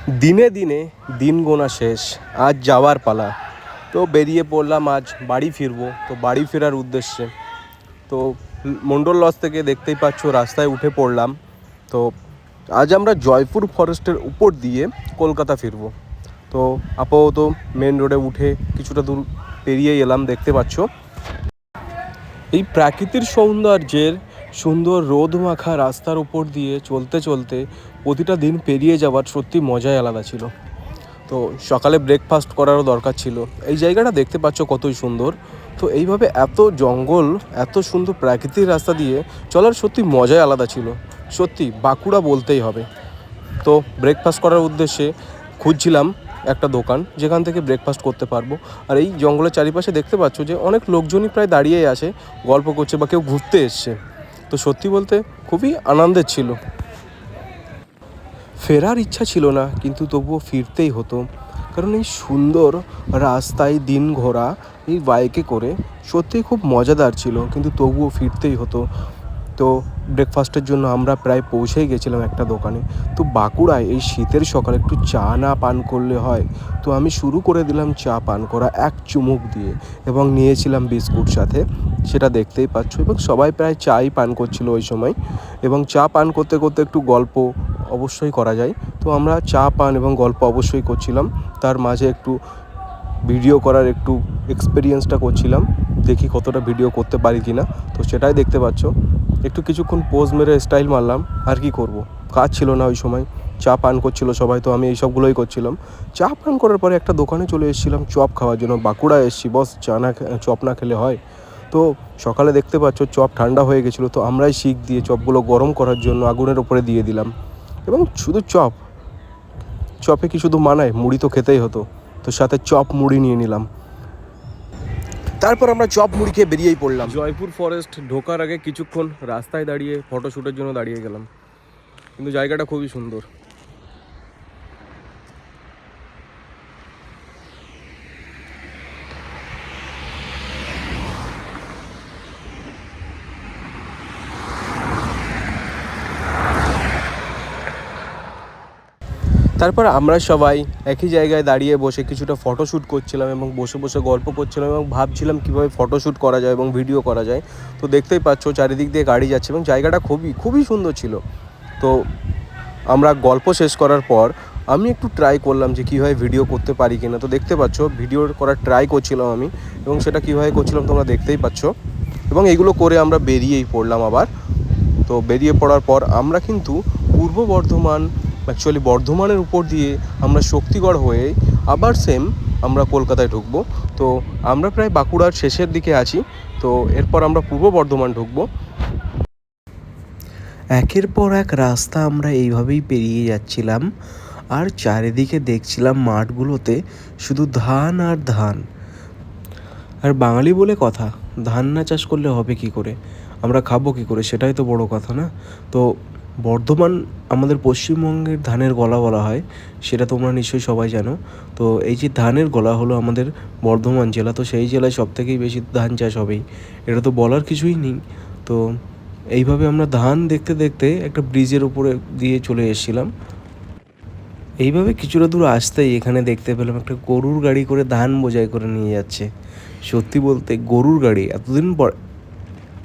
দিনে দিনে দিন গোনা শেষ, আজ যাওয়ার পালা। তো বেরিয়ে পড়লাম আজ বাড়ি ফিরবো, তো বাড়ি ফেরার উদ্দেশ্যে। তো মণ্ডল লজ থেকে দেখতেই পাচ্ছ রাস্তায় উঠে পড়লাম। তো আজ আমরা জয়পুর ফরেস্টের উপর দিয়ে কলকাতা ফিরবো। তো আপাতত মেন রোডে উঠে কিছুটা দূর পেরিয়ে এলাম। দেখতে পাচ্ছ এই প্রাকৃতিক সৌন্দর্যের সুন্দর রোদ মাখা রাস্তার উপর দিয়ে চলতে চলতে প্রতিটা দিন পেরিয়ে যাওয়ার সত্যি মজাই আলাদা ছিল। তো সকালে ব্রেকফাস্ট করারও দরকার ছিল। এই জায়গাটা দেখতে পাচ্ছ কতই সুন্দর। তো এইভাবে এত জঙ্গল, এত সুন্দর প্রাকৃতিক রাস্তা দিয়ে চলার সত্যি মজাই আলাদা ছিল। সত্যি বাঁকুড়া বলতেই হবে। তো ব্রেকফাস্ট করার উদ্দেশ্যে খুঁজছিলাম একটা দোকান যেখান থেকে ব্রেকফাস্ট করতে পারবো। আর এই জঙ্গলের চারিপাশে দেখতে পাচ্ছ যে অনেক লোকজনই প্রায় দাঁড়িয়েই আছে, গল্প করছে বা কেউ ঘুরতে এসছে। তো সত্যি বলতে খুবই আনন্দের ছিল। ফেরার ইচ্ছা ছিল না, কিন্তু তবুও ফিরতেই হতো। কারণ এই সুন্দর রাস্তায় দিন ঘোরা এই বাইকে করে সত্যিই খুব মজাদার ছিল, কিন্তু তবুও ফিরতেই হতো। তো ব্রেকফাস্টের জন্য আমরা প্রায় পৌঁছেই গেছিলাম একটা দোকানে। তো বাঁকুড়ায় এই শীতের সকালে একটু চা না পান করলে হয়। তো আমি শুরু করে দিলাম চা পান করা এক চুমুক দিয়ে, এবং নিয়েছিলাম বিস্কুট সাথে, সেটা দেখতেই পাচ্ছ। এবং সবাই প্রায় চাই পান করছিল ওই সময়। এবং চা পান করতে করতে একটু গল্প অবশ্যই করা যায়। তো আমরা চা পান এবং গল্প অবশ্যই করছিলাম, তার মাঝে একটু ভিডিও করার একটু এক্সপিরিয়েন্সটা করছিলাম, দেখি কতটা ভিডিও করতে পারি কি না। তো সেটাই দেখতে পাচ্ছ। একটু কিছুক্ষণ পোজ মেরে স্টাইল মারলাম। আর কি করব, কাজ ছিল না ওই সময়। চা পান করছিল সবাই, তো আমি এইসবগুলোই করছিলাম। চা পান করার পরে একটা দোকানে চলে এসেছিলাম চপ খাওয়ার জন্য। বাঁকুড়া এসেছি বস, চপ না খেলে হয়? তো সকালে দেখতে পাচ্ছ চপ ঠান্ডা হয়ে গেছিলো, তো আমরাই শিক দিয়ে চপগুলো গরম করার জন্য আগুনের ওপরে দিয়ে দিলাম। এবং শুধু চপে কি শুধু মানায়, মুড়ি তো খেতেই হতো। তো সাথে চপ মুড়ি নিয়ে নিলাম। তারপর আমরা চপ মুড়ি খেয়ে বেরিয়েই পড়লাম। জয়পুর ফরেস্ট ঢোকার আগে কিছুক্ষণ রাস্তায় দাঁড়িয়ে ফটোশ্যুটের জন্য দাঁড়িয়ে গেলাম, কিন্তু জায়গাটা খুবই সুন্দর। তারপর আমরা সবাই একই জায়গায় দাঁড়িয়ে বসে কিছুটা ফটোশ্যুট করছিলাম, এবং বসে বসে গল্প করছিলাম, এবং ভাবছিলাম কীভাবে ফটোশ্যুট করা যায় এবং ভিডিও করা যায়। তো দেখতেই পাচ্ছ চারিদিক দিয়ে গাড়ি যাচ্ছে, এবং জায়গাটা খুবই খুবই সুন্দর ছিল। তো আমরা গল্প শেষ করার পর আমি একটু ট্রাই করলাম যে কীভাবে ভিডিও করতে পারি কিনা। তো দেখতে পাচ্ছ ভিডিও করার ট্রাই করছিলাম আমি, এবং সেটা কীভাবে করছিলাম তোমরা দেখতেই পাচ্ছ। এবং এইগুলো করে আমরা বেরিয়েই পড়লাম আবার। তো বেরিয়ে পড়ার পর আমরা কিন্তু পূর্ব বর্ধমান, অ্যাকচুয়ালি বর্ধমানের উপর দিয়ে আমরা শক্তিগড় হয়ে আবার সেম আমরা কলকাতায় ঢুকবো। তো আমরা প্রায় বাঁকুড়ার শেষের দিকে আছি। তো এরপর আমরা পূর্ব বর্ধমান ঢুকবো। একের পর এক রাস্তা আমরা এইভাবেই পেরিয়ে যাচ্ছিলাম, আর চারিদিকে দেখছিলাম মাঠগুলোতে শুধু ধান আর ধান। আর বাঙালি বলে কথা, ধান না চাষ করলে হবে কি করে, আমরা খাবো কি করে, সেটাই তো বড় কথা না? তো বর্ধমান আমাদের পশ্চিমবঙ্গের ধানের গলা বলা হয়, সেটা তোমরা নিশ্চয়ই সবাই জানো। তো এই যে ধানের গলা হলো আমাদের বর্ধমান জেলা, তো সেই জেলায় সবথেকেই বেশি ধান চাষ হবেই, এটা তো বলার কিছুই নেই। তো এইভাবে আমরা ধান দেখতে দেখতে একটা ব্রিজের উপরে দিয়ে চলে এসেছিলাম। এইভাবে কিছুটা দূর আসতেই এখানে দেখতে পেলাম একটা গরুর গাড়ি করে ধান বোঝাই করে নিয়ে যাচ্ছে। সত্যি বলতে গরুর গাড়ি এতদিন পর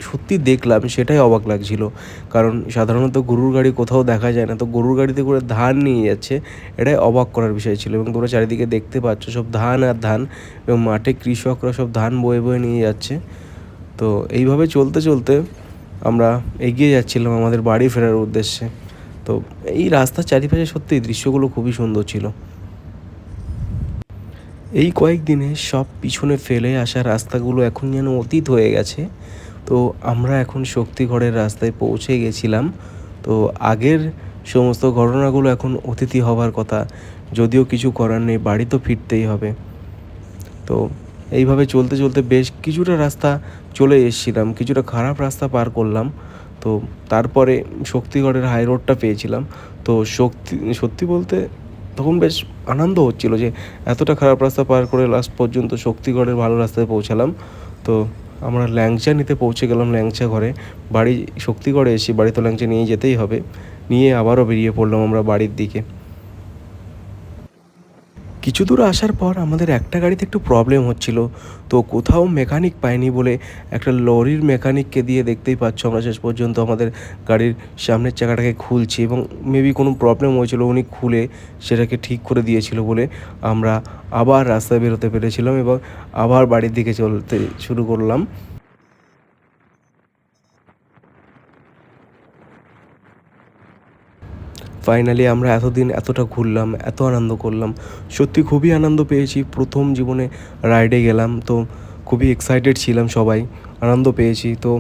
সত্যি দেখলাম, সেটাই অবাক লাগছিল। কারণ সাধারণত গরুর গাড়ি কোথাও দেখা যায় না, তো গরুর গাড়িতে করে ধান নিয়ে যাচ্ছে, এটাই অবাক করার বিষয় ছিল। এবং তোমরা চারিদিকে দেখতে পাচ্ছ সব ধান আর ধান, এবং মাঠে কৃষকরা সব ধান বয়ে বয়ে নিয়ে যাচ্ছে। তো এইভাবে চলতে চলতে আমরা এগিয়ে যাচ্ছিলাম আমাদের বাড়ি ফেরার উদ্দেশ্যে। তো এই রাস্তার চারিপাশে সত্যি দৃশ্যগুলো খুবই সুন্দর ছিল। এই কয়েকদিনে সব পিছনে ফেলে আসা রাস্তাগুলো এখন যেন অতীত হয়ে গেছে। তো আমরা এখন শক্তিগড়ের রাস্তায় পৌঁছে গেছিলাম। তো আগের সমস্ত ঘটনাগুলো এখন অতিথি হবার কথা, যদিও কিছু করার নেই, বাড়ি তো ফিরতেই হবে। তো এইভাবে চলতে চলতে বেশ কিছুটা রাস্তা চলে এসেছিলাম, কিছুটা খারাপ রাস্তা পার করলাম। তো তারপরে শক্তিগড়ের হাই রোডটা পেয়েছিলাম। তো সত্যি বলতে তখন বেশ আনন্দ হচ্ছিল যে এতটা খারাপ রাস্তা পার করে লাস্ট পর্যন্ত শক্তিগড়ের ভালো রাস্তায় পৌঁছালাম। তো আমরা ল্যাংচা নিতে পৌঁছে গেলাম, ল্যাংচা ঘরে। বাড়ি শক্তিগড়ে এসে বাড়ি তো ল্যাংচা নিয়ে যেতেই হবে, নিয়ে আবারও বেরিয়ে পড়লাম আমরা বাড়ির দিকে। কিছু দূর আসার পর আমাদের একটা গাড়িতে একটু প্রবলেম হচ্ছিল, তো কোথাও মেকানিক পাইনি বলে একটা লরির মেকানিককে দিয়ে, দেখতেই পাচ্ছ আমরা শেষ পর্যন্ত আমাদের গাড়ির সামনের চাকাটাকে খুলছি, এবং মেবি কোনো প্রবলেম হয়েছিল, উনি খুলে সেটাকে ঠিক করে দিয়েছিল বলে আমরা আবার রাস্তায় বেরোতে পেরেছিলাম এবং আবার বাড়ির দিকে চলতে শুরু করলাম। ফাইনালি আমরা এতদিন এতটা ঘুরলাম, এত আনন্দ করলাম, সত্যি খুবই আনন্দ পেয়েছি। প্রথম জীবনে রাইডে গেলাম, তো খুবই এক্সাইটেড ছিলাম, সবাই আনন্দ পেয়েছি। তো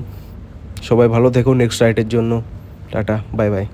সবাই ভালো থেকো নেক্সট রাইডের জন্য। Tata, bye bye.